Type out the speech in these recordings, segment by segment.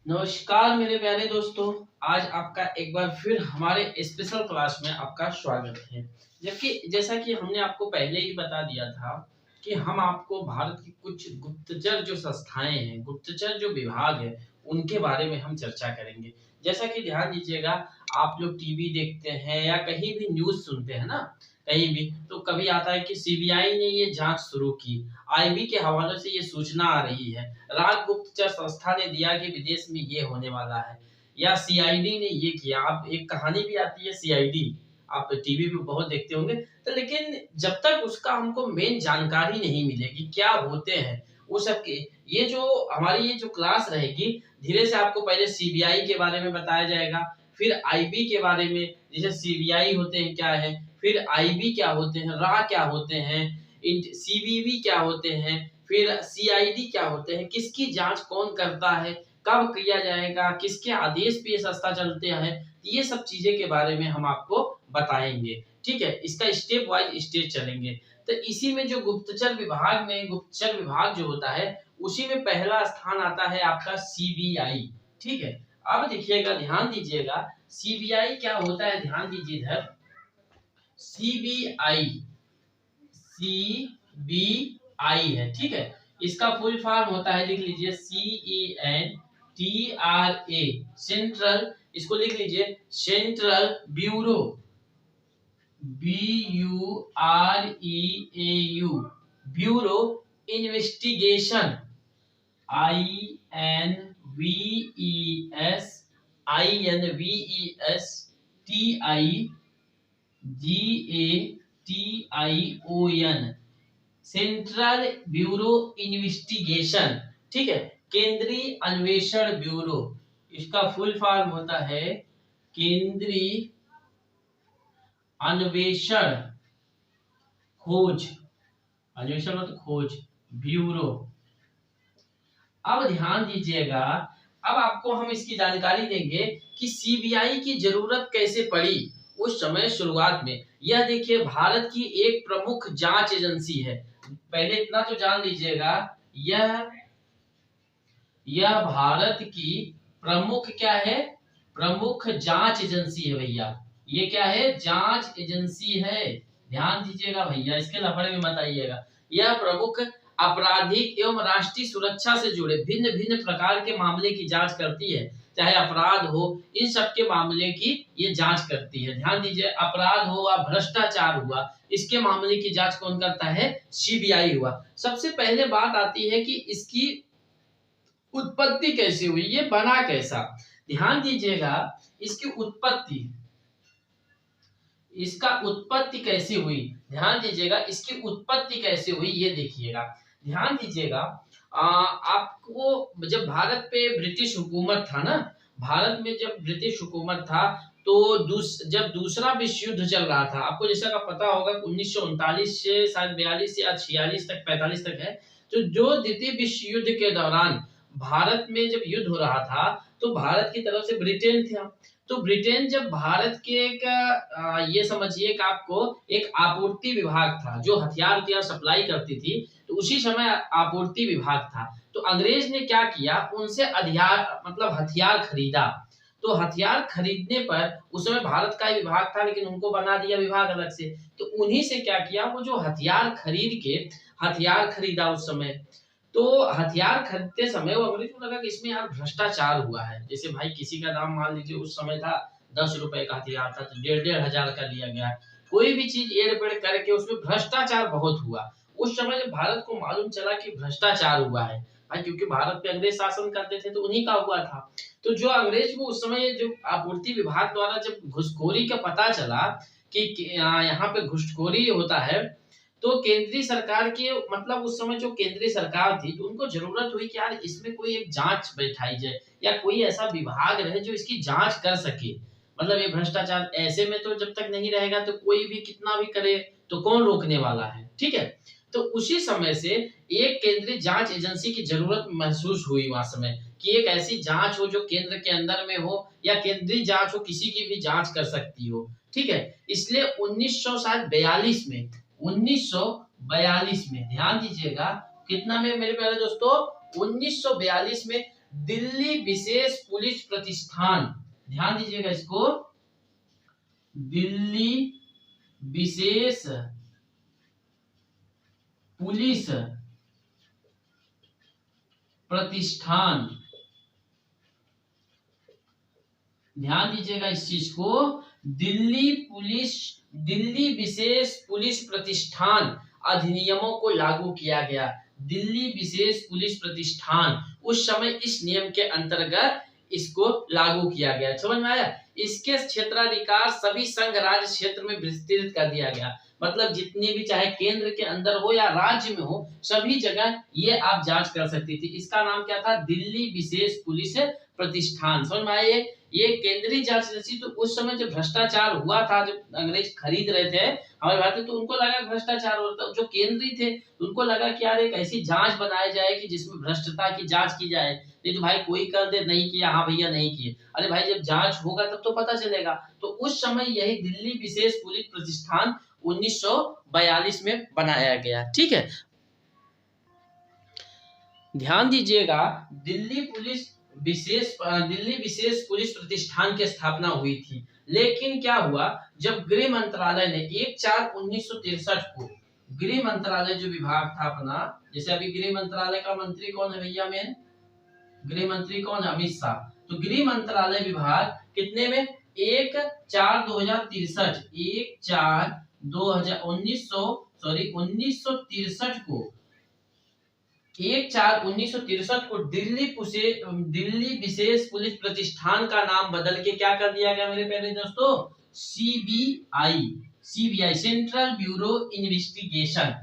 नमस्कार मेरे प्यारे दोस्तों। आज आपका एक बार फिर हमारे स्पेशल क्लास में आपका स्वागत है। जबकि जैसा कि हमने आपको पहले ही बता दिया था कि हम आपको भारत की कुछ गुप्तचर जो संस्थाएं हैं, गुप्तचर जो विभाग है, उनके बारे में हम चर्चा करेंगे। जैसा कि ध्यान दीजिएगा, आप लोग टीवी देखते हैं या कहीं भी न्यूज़ सुनते हैं ना, कहीं भी तो कभी आता है कि सीबीआई ने ये जांच शुरू की, आईबी के हवाले से ये सूचना आ रही है, राज गुप्तचर संस्था ने दिया कि विदेश में ये होने वाला है, या सीआईडी ने ये किया। आप एक कहानी भी आती है सीआईडी, आप टीवी पे बहुत देखते होंगे। तो लेकिन जब तक उसका हमको मेन जानकारी नहीं मिलेगी क्या होते हैं वो सब के, ये जो हमारी ये जो क्लास रहेगी, धीरे से आपको पहले सीबीआई के बारे में बताया जाएगा, फिर आईबी के बारे में, जैसे सीबीआई होते हैं क्या है, फिर आईबी क्या होते हैं, रा क्या होते हैं, सीबीबी क्या होते हैं, फिर सीआईडी क्या होते हैं, किसकी जांच कौन करता है, कब किया जाएगा, किसके आदेश पे ये संस्था चलते हैं, ये सब चीजें के बारे में हम आपको बताएंगे। ठीक है, इसका स्टेप वाइज स्टेज चलेंगे। तो इसी में जो गुप्तचर विभाग जो होता है, उसी में पहला स्थान आता है आपका सीबीआई। ठीक है, अब देखिएगा, ध्यान दीजिएगा, सीबीआई क्या होता है, ध्यान दीजिए इधर। सीबीआई सीबीआई है, ठीक है। इसका फुल फॉर्म होता है, लिख लीजिए, CENTRA, सेंट्रल, इसको लिख लीजिए central bureau, BUREAU, bureau investigation, INVESTIGATION, central bureau investigation. ठीक है, केंद्रीय अन्वेषण ब्यूरो, इसका फुल फॉर्म होता है केंद्रीय अन्वेषण खोज, अन्वेषण मतलब खोज ब्यूरो। अब ध्यान दीजिएगा, अब आपको हम इसकी जानकारी देंगे कि सीबीआई की जरूरत कैसे पड़ी उस समय शुरुआत में। यह देखिए, भारत की एक प्रमुख जांच एजेंसी है। पहले इतना तो जान लीजिएगा, यह भारत की प्रमुख क्या है, प्रमुख जांच एजेंसी है भैया। ये क्या है, जांच एजेंसी है। ध्यान दीजिएगा भैया, इसके लफड़े में मत आइएगा। यह प्रमुख आपराधिक एवं राष्ट्रीय सुरक्षा से जुड़े भिन्न भिन्न प्रकार के मामले की जांच करती है, चाहे अपराध हो, इन सब के मामले की ये जांच करती है। ध्यान दीजिए, अपराध हो या भ्रष्टाचार हुआ, इसके मामले की जांच कौन करता है, सीबीआई हुआ। सबसे पहले बात आती है कि इसकी उत्पत्ति कैसे हुई, ये बना कैसा। ध्यान दीजिएगा, इसकी उत्पत्ति, इसका उत्पत्ति कैसे हुई, ध्यान दीजिएगा, इसकी उत्पत्ति कैसे हुई ये देखिएगा। ध्यान दीजिएगा, आपको जब भारत पे ब्रिटिश हुकूमत था ना, भारत में जब ब्रिटिश हुकूमत था, तो जब दूसरा विश्व युद्ध चल रहा था, आपको जैसा का पता होगा 1939 से शायद 42 या 46 तक 45 तक है। तो जो द्वितीय विश्व युद्ध के दौरान भारत में जब युद्ध हो रहा था, तो भारत की तरफ से ब्रिटेन था। तो ब्रिटेन जब भारत के एक ये समझिए कि आपको एक आपूर्ति विभाग था जो हथियार सप्लाई करती थी, तो उसी समय आपूर्ति विभाग था। तो अंग्रेज ने क्या किया, उनसे हथियार खरीदा। तो हथियार खरीदने पर उस समय भारत का ही विभाग था, लेकिन उनको बना दिया विभाग अलग से। तो उन्हीं से क्या किया, वो जो हथियार खरीद के हथियार खरीदा उस समय। तो हथियार खरीदते समय वो अंग्रेज को लगा कि इसमें यार भ्रष्टाचार हुआ है। जैसे भाई किसी का दाम मान लीजिए उस समय था 10 रुपए का हथियार था, तो 1,500 का लिया गया। कोई भी चीज एड़-बेड़ करके उसमें भ्रष्टाचार बहुत हुआ। उस समय जब भारत को मालूम चला कि भ्रष्टाचार हुआ है भाई, क्योंकि भारत पे अंग्रेज शासन करते थे, तो उन्हीं का हुआ था। तो जो अंग्रेज को उस समय जो आपूर्ति विभाग द्वारा जब घुसखोरी का पता चला कि यहाँ पे घुसखोरी होता है, तो केंद्रीय सरकार के उस समय जो केंद्रीय सरकार थी, तो उनको जरूरत हुई कि यार इसमें कोई एक जांच बैठाई जाए, या कोई ऐसा विभाग रहे जो इसकी जांच कर सके। ये भ्रष्टाचार ऐसे में तो जब तक नहीं रहेगा, तो कोई भी कितना भी करे तो कौन रोकने वाला है। ठीक है, तो उसी समय से एक केंद्रीय जांच एजेंसी की जरूरत महसूस हुई वहां समय, कि एक ऐसी जांच हो जो केंद्र के अंदर में हो, या केंद्रीय जांच हो, किसी की भी जांच कर सकती हो। ठीक है, इसलिए 1942 में 1942 में ध्यान दीजिएगा, कितना में मेरे प्यारे दोस्तों, 1942 में दिल्ली विशेष पुलिस प्रतिष्ठान, ध्यान दीजिएगा इसको, दिल्ली विशेष पुलिस प्रतिष्ठान, ध्यान दीजिएगा इस चीज को, दिल्ली विशेष पुलिस प्रतिष्ठान अधिनियमों को लागू किया गया। दिल्ली विशेष पुलिस प्रतिष्ठान उस समय इस नियम के अंतर्गत इसको लागू किया गया। समझ में आया? इसके क्षेत्राधिकार सभी संघ राज्य क्षेत्र में विस्तृत कर दिया गया। मतलब जितने भी, चाहे केंद्र के अंदर हो या राज्य में हो, सभी जगह ये आप जांच कर सकती थी। इसका नाम क्या था? दिल्ली विशेष पुलिस प्रतिष्ठान। समझ में आया? ये केंद्रीय जांच एजेंसी। तो उस समय जब भ्रष्टाचार हुआ था, जब अंग्रेज खरीद रहे थे हमारे भारत में, तो उनको लगा भ्रष्टाचार हो रहा था। जो केंद्रीय थे उनको लगा कि यार एक ऐसी जांच बनाई जाए कि जिसमें भ्रष्टता की जांच की जाए। नहीं तो भाई कोई कर दे नहीं किया, हाँ भैया नहीं किए, अरे भाई जब जांच होगा तब तो पता चलेगा। तो उस समय यही दिल्ली विशेष पुलिस प्रतिष्ठान 1942 में बनाया गया। ठीक है, ध्यान दीजिएगा, दिल्ली विशेष पुलिस प्रतिष्ठान की स्थापना हुई थी। लेकिन क्या हुआ, जब गृह मंत्रालय ने 1/4/1963 को, गृह मंत्रालय जो विभाग था अपना, जैसे अभी गृह मंत्रालय का मंत्री कौन है भैया? मेन गृह मंत्री कौन है? अमित शाह। तो गृह मंत्रालय विभाग कितने में? 1/4/2063, 1963 को, 1/4/1963 को दिल्ली विशेष पुलिस प्रतिष्ठान का नाम बदल के क्या कर दिया गया मेरे प्यारे दोस्तों? सीबीआई, सेंट्रल ब्यूरो इन्वेस्टिगेशन,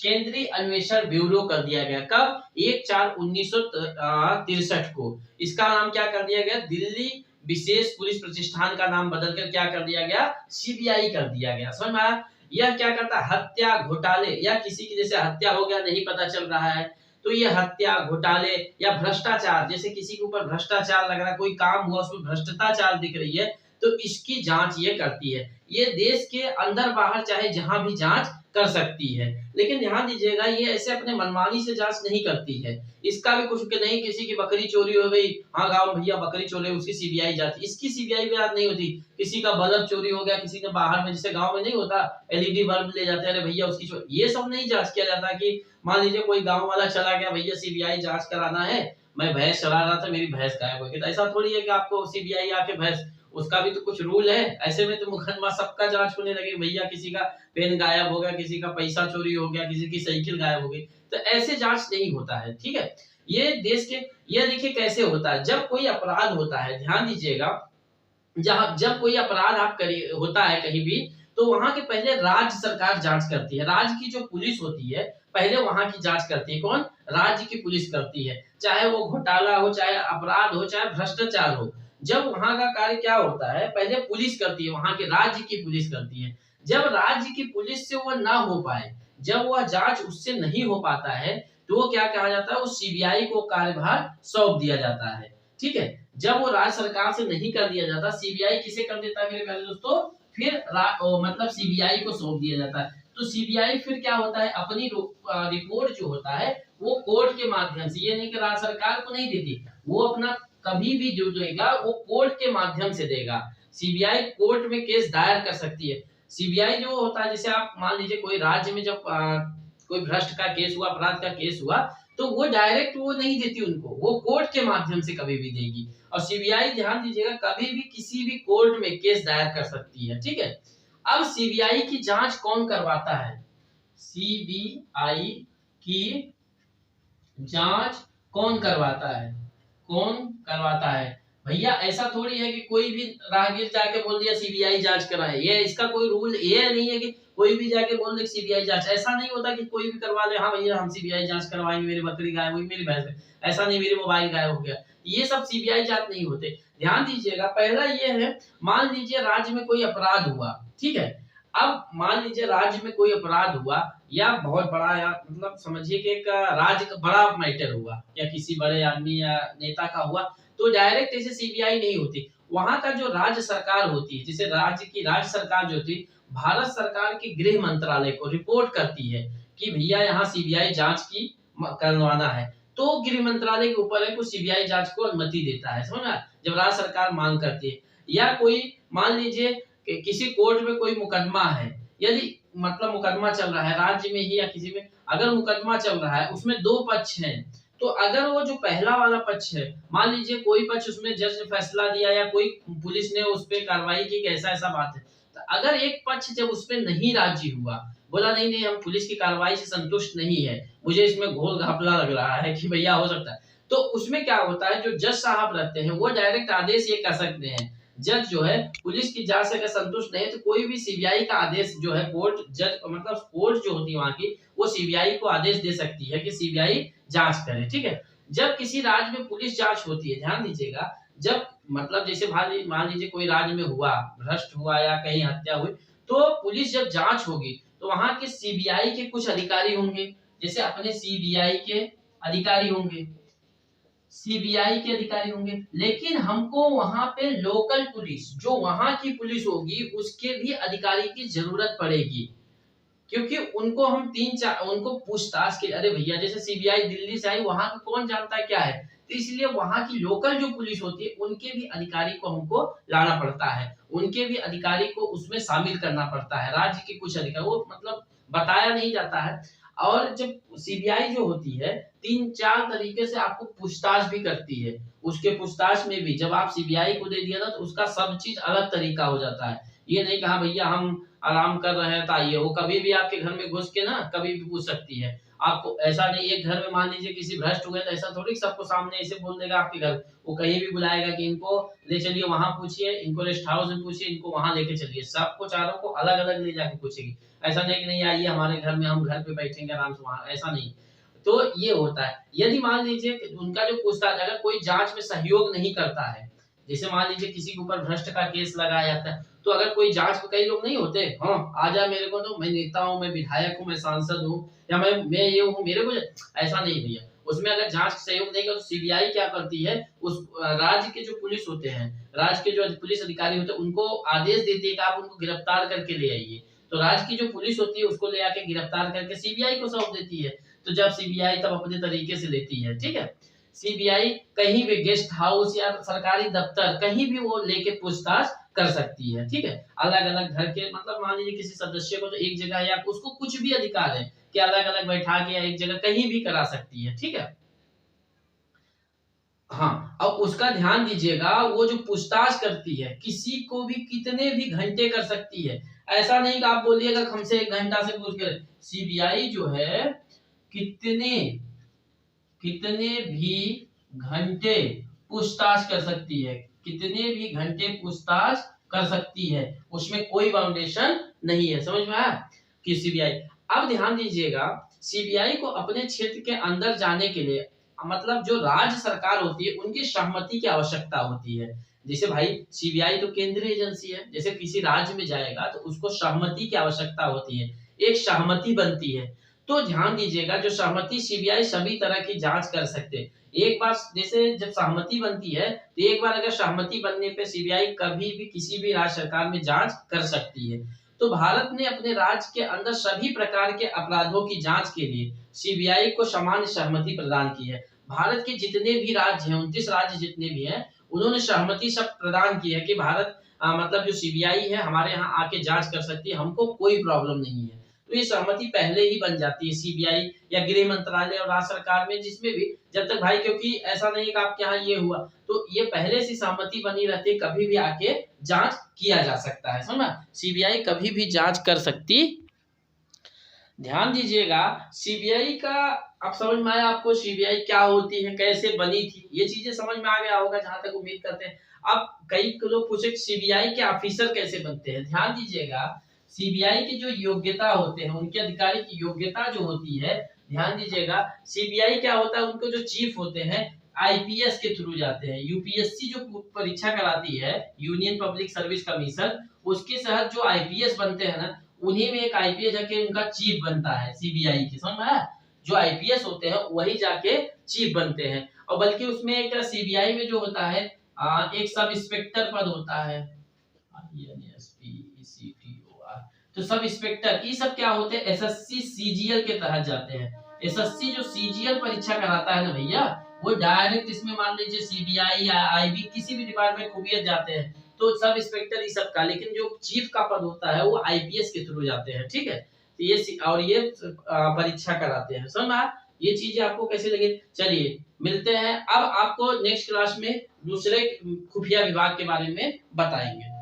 केंद्रीय अन्वेषण ब्यूरो कर दिया गया। कब? 1/4/1963 को। इसका नाम क्या कर दिया गया? दिल्ली विशेष पुलिस प्रतिष्ठान का नाम बदलकर क्या कर दिया गया? सीबीआई कर दिया गया। समझ में आया? यह क्या करता है? हत्या, घोटाले, या किसी की जैसे हत्या हो गया नहीं पता चल रहा है, तो ये हत्या, घोटाले या भ्रष्टाचार, जैसे किसी के ऊपर भ्रष्टाचार लग रहा है, कोई काम हुआ उसमें भ्रष्टाचार दिख रही है, तो इसकी जांच ये करती है। ये देश के अंदर बाहर चाहे जहां भी जांच कर सकती है। लेकिन ध्यान दीजिएगा, ये ऐसे अपने मनमानी से जांच नहीं करती है। इसका भी कुछ नहीं, किसी की बकरी चोरी हो गई, हाँ गांव भैया बकरी चोरी, उसकी सीबीआई जाती, इसकी सीबीआई भी जांच नहीं होती। किसी का बल्ब चोरी हो गया, किसी ने बाहर में, जैसे गांव में नहीं होता एलईडी बल्ब ले जाते हैं, अरे भैया उसकी चोरी, ये सब नहीं जांच किया जाता। कि मान लीजिए कोई गांव वाला चला गया, भैया सीबीआई जांच कराना है, मैं भैंस चला रहा था, मेरी भैंस गायब हो गई, तो ऐसा थोड़ी है कि आपको सीबीआई आके भैंस, उसका भी तो कुछ रूल है। ऐसे में तो मुकदमा सबका जांच होने लगे, भैया किसी का पेन गायब हो गया, किसी का पैसा चोरी हो गया, किसी की साइकिल गायब हो गई, तो ऐसे जांच नहीं होता है। ठीक है, ये देश के, ये देखिए कैसे होता है। जब कोई अपराध होता है, ध्यान दीजिएगा, जब कोई अपराध आप करिए होता है कहीं भी, तो वहां के पहले राज्य सरकार जांच करती है। राज्य की जो पुलिस होती है पहले वहां की जांच करती है। कौन? राज्य की पुलिस करती है। चाहे वो घोटाला हो, चाहे अपराध हो, चाहे भ्रष्टाचार हो, जब वहां का कार्य क्या होता है, पहले पुलिस करती है, वहां के राज्य की पुलिस करती है। जब राज्य की पुलिस से वो ना हो पाए, जब वह जांच उससे नहीं हो पाता है, तो वो क्या कहा जाता है? वो सीबीआई को कार्यभार सौंप दिया जाता है। ठीक है, जब वो राज्य सरकार से नहीं कर दिया जाता, सीबीआई किसे कर देता है मेरे प्यारे दोस्तों? फिर मतलब सीबीआई को सौंप दिया जाता है। तो सीबीआई फिर क्या होता है? अपनी रिपोर्ट जो होता है वो कोर्ट के माध्यम से, ये नहीं कि राज्य सरकार को नहीं देती, वो अपना कभी भी जो देगा वो कोर्ट के माध्यम से देगा। सीबीआई कोर्ट में केस दायर कर सकती है। सीबीआई जो होता है, जैसे आप मान लीजिए कोई राज्य में जब कोई भ्रष्ट का केस हुआ, अपराध का केस हुआ, तो वो डायरेक्ट वो नहीं देती उनको, वो कोर्ट के माध्यम से कभी भी देगी। और सीबीआई, ध्यान दीजिएगा, कभी भी किसी भी कोर्ट में केस दायर कर सकती है। ठीक है, अब सीबीआई की जांच कौन करवाता है? सीबीआई की जांच कौन करवाता है? कौन करवाता है भैया? ऐसा थोड़ी है कि कोई भी राहगीर जाके बोल दिया सीबीआई जांच कराए, ये इसका कोई रूल ये नहीं है कि कोई भी जाके बोल दे सीबीआई जांच। ऐसा नहीं होता कि कोई भी करवा ले, हाँ भैया हम सीबीआई जांच करवाएंगे, मेरी बकरी गायब हुई, मेरी भैंस, ऐसा नहीं, मेरी मोबाइल गायब हो गया, ये सब सीबीआई जांच नहीं होते। ध्यान दीजिएगा, पहला ये है, मान लीजिए राज्य में कोई अपराध हुआ, ठीक है, अब मान लीजिए राज्य में कोई अपराध हुआ, या बहुत बड़ा, या मतलब समझिए कि एक राज्य का बड़ा मैटर हुआ, या किसी बड़े आदमी या नेता का हुआ, तो डायरेक्ट ऐसे सीबीआई नहीं होती। वहां का जो राज्य सरकार होती है, जैसे राज्य सरकार जो होती, भारत सरकार के गृह मंत्रालय को रिपोर्ट करती है कि भैया यहाँ सीबीआई जांच की करवाना है। तो गृह मंत्रालय के ऊपर है, कुछ सीबीआई जांच को अनुमति देता है, समझ में? जब राज्य सरकार मांग करती है, या कोई मान लीजिए कि किसी कोर्ट में कोई मुकदमा है, यदि मतलब मुकदमा चल रहा है राज्य में ही या किसी में, अगर मुकदमा चल रहा है उसमें दो पक्ष हैं, तो अगर वो जो पहला वाला पक्ष है, मान लीजिए कोई पक्ष उसमें जज ने फैसला दिया या कोई पुलिस ने उस पर कार्रवाई की कि ऐसा ऐसा बात है, तो अगर एक पक्ष जब उस पर नहीं राजी हुआ, बोला नहीं नहीं हम पुलिस की कार्रवाई से संतुष्ट नहीं है, मुझे इसमें घोल घपला लग रहा है कि भैया हो सकता है, तो उसमें क्या होता है, जो जज साहब रहते हैं वो डायरेक्ट आदेश ये कर सकते हैं, जज जो है पुलिस की जांच से अगर संतुष्ट नहीं है तो कोई भी सीबीआई का आदेश जो है कोर्ट जज मतलब कोर्ट जो होती है वहां की, वो सीबीआई को आदेश दे सकती है कि सीबीआई जांच करे, ठीक है। जब किसी राज्य में पुलिस जांच होती है, ध्यान दीजिएगा, जब मतलब जैसे मान लीजिए कोई राज्य में हुआ, भ्रष्ट हुआ या कहीं हत्या हुई, तो पुलिस जब जांच होगी तो वहां के सीबीआई के कुछ अधिकारी होंगे, जैसे अपने सीबीआई के अधिकारी होंगे, सीबीआई के अधिकारी होंगे, लेकिन हमको वहां पे लोकल पुलिस जो वहां की पुलिस होगी उसके भी अधिकारी की जरूरत पड़ेगी, क्योंकि उनको हम उनको पूछताछ के, अरे भैया जैसे सीबीआई दिल्ली से आई, वहां का कौन जानता है क्या है, तो इसलिए वहां की लोकल जो पुलिस होती है उनके भी अधिकारी को हमको लाना पड़ता है, उनके भी अधिकारी को उसमें शामिल करना पड़ता है, राज्य के कुछ अधिकारी, वो मतलब बताया नहीं जाता है। और जब सीबीआई जो होती है 3-4 तरीके से आपको पूछताछ भी करती है, उसके पूछताछ में भी जब आप सीबीआई को दे दिया ना तो उसका सब चीज अलग तरीका हो जाता है, ये नहीं कहा भैया हम आराम कर रहे हैं, तो आइए, वो कभी भी आपके घर में घुस के ना कभी भी पूछ सकती है आपको, ऐसा नहीं एक घर में मान लीजिए किसी भ्रष्ट हुए तो ऐसा थोड़ी सबको सामने ऐसे बोल देगा आपके घर, वो कहीं भी बुलाएगा कि इनको ले चलिए वहां पूछिए, इनको रेस्ट हाउस में पूछिए, इनको वहां लेके चलिए, सबको चारों को अलग अलग ले जाके पूछेगी, ऐसा नहीं कि नहीं आइए हमारे घर में, हम घर पे बैठेंगे आराम से, वहां ऐसा नहीं। तो ये होता है, यदि मान लीजिए उनका जो पूछताछ अगर कोई जांच में सहयोग नहीं करता है, जैसे मान लीजिए किसी के ऊपर भ्रष्ट का केस लगाया जाता है, तो अगर कोई जांच में, कई लोग नहीं होते, हाँ आजा मेरे को, तो मैं नेता हूँ, मैं विधायक हूँ, मैं सांसद हूँ, या मैं ये हूँ, मेरे को ऐसा नहीं भैया, उसमें अगर जांच सहयोग नहीं कर तो सीबीआई क्या करती है, उस राज्य के जो पुलिस होते हैं, राज्य के जो पुलिस अधिकारी होते हैं उनको आदेश देती है कि आप उनको गिरफ्तार करके ले आइए, तो राज्य की जो पुलिस होती है उसको ले आके गिरफ्तार करके सीबीआई को सौंप देती है, तो जब सीबीआई तब अपने तरीके से लेती है, ठीक है। सीबीआई कहीं भी गेस्ट हाउस या सरकारी दफ्तर कहीं भी वो लेके पूछताछ कर सकती है, ठीक है। अलग अलग घर के मतलब मान लीजिए किसी सदस्य को तो एक जगह या उसको कुछ भी अधिकार है कि अलग अलग बैठा के या एक जगह कहीं भी करा सकती है, ठीक है। हाँ, अब उसका ध्यान दीजिएगा, वो जो पूछताछ करती है किसी को भी कितने भी घंटे कर सकती है, ऐसा नहीं कि आप बोलिएगा हमसे 1 घंटा से पूछ कर, सीबीआई जो है कितने कितने भी घंटे पूछताछ कर सकती है, कितने भी घंटे पूछताछ कर सकती है, उसमें कोई बाउंडेशन नहीं है, समझ में आया कि सीबीआई। अब ध्यान दीजिएगा, सीबीआई को अपने क्षेत्र के अंदर जाने के लिए मतलब जो राज्य सरकार होती है उनकी सहमति की आवश्यकता होती है, जैसे भाई सीबीआई तो केंद्रीय एजेंसी है, जैसे किसी राज्य में जाएगा तो उसको सहमति की आवश्यकता होती है, एक सहमति बनती है, तो ध्यान दीजिएगा जो सहमति, सीबीआई सभी तरह की जांच कर सकते हैं, एक बार जैसे जब सहमति बनती है तो एक बार अगर सहमति बनने पे सीबीआई कभी भी किसी भी राज्य सरकार में जांच कर सकती है। तो भारत ने अपने राज्य के अंदर सभी प्रकार के अपराधों की जांच के लिए सीबीआई को सामान्य सहमति प्रदान की है, भारत के जितने भी राज्य हैं 29 राज्य जितने भी हैं उन्होंने सहमति सब प्रदान की है कि भारत मतलब जो सीबीआई है हमारे यहाँ आके जांच कर सकती है, हमको कोई प्रॉब्लम नहीं है, तो ये सहमति पहले ही बन जाती है सीबीआई या गृह मंत्रालय और राज्य सरकार में, जिसमें भी जब तक भाई, क्योंकि ऐसा नहीं कि आपके यहाँ ये हुआ तो ये पहले से सहमति बनी रहती है, कभी भी आके जांच किया जा सकता है, समझा, सीबीआई कभी भी जांच कर सकती। ध्यान दीजिएगा सीबीआई का, अब समझ में आया आपको सीबीआई क्या होती है, कैसे बनी थी, ये चीजें समझ में आ गया होगा जहां तक उम्मीद करते हैं। अब कई लोग पूछे सीबीआई के ऑफिसर कैसे बनते हैं, ध्यान दीजिएगा सीबीआई की जो योग्यता होते हैं, उनके अधिकारी की योग्यता जो होती है, ध्यान दीजिएगा सीबीआई क्या होता है, उनको जो चीफ होते हैं आईपीएस के थ्रू जाते हैं, यूपीएससी जो परीक्षा कराती है यूनियन पब्लिक सर्विस कमीशन, उसके तहत जो आईपीएस बनते हैं ना, उन्हीं में एक आईपीएस जाके उनका चीफ बनता है सीबीआई के, समझ में आया, जो आईपीएस होते हैं वही जाके चीफ बनते हैं, और बल्कि उसमें एक सीबीआई में जो होता है एक सब इंस्पेक्टर पद होता है, तो सब इंस्पेक्टर ये सब क्या होते हैं एसएससी सीजीएल के तहत जाते हैं, एसएससी जो सीजीएल परीक्षा कराता है ना भैया, वो डायरेक्ट इसमें मान लीजिए सीबीआई या आईबी किसी भी डिपार्टमेंट खुबियत जाते हैं तो सब इंस्पेक्टर ये सब का, लेकिन जो चीफ का पद होता है वो आईपीएस के थ्रू जाते हैं, ठीक है। तो ये परीक्षा कराते हैं, समझ में आया? ये चीजें आपको कैसे लगे? चलिए मिलते हैं, अब आपको नेक्स्ट क्लास में दूसरे खुफिया विभाग के बारे में बताएंगे।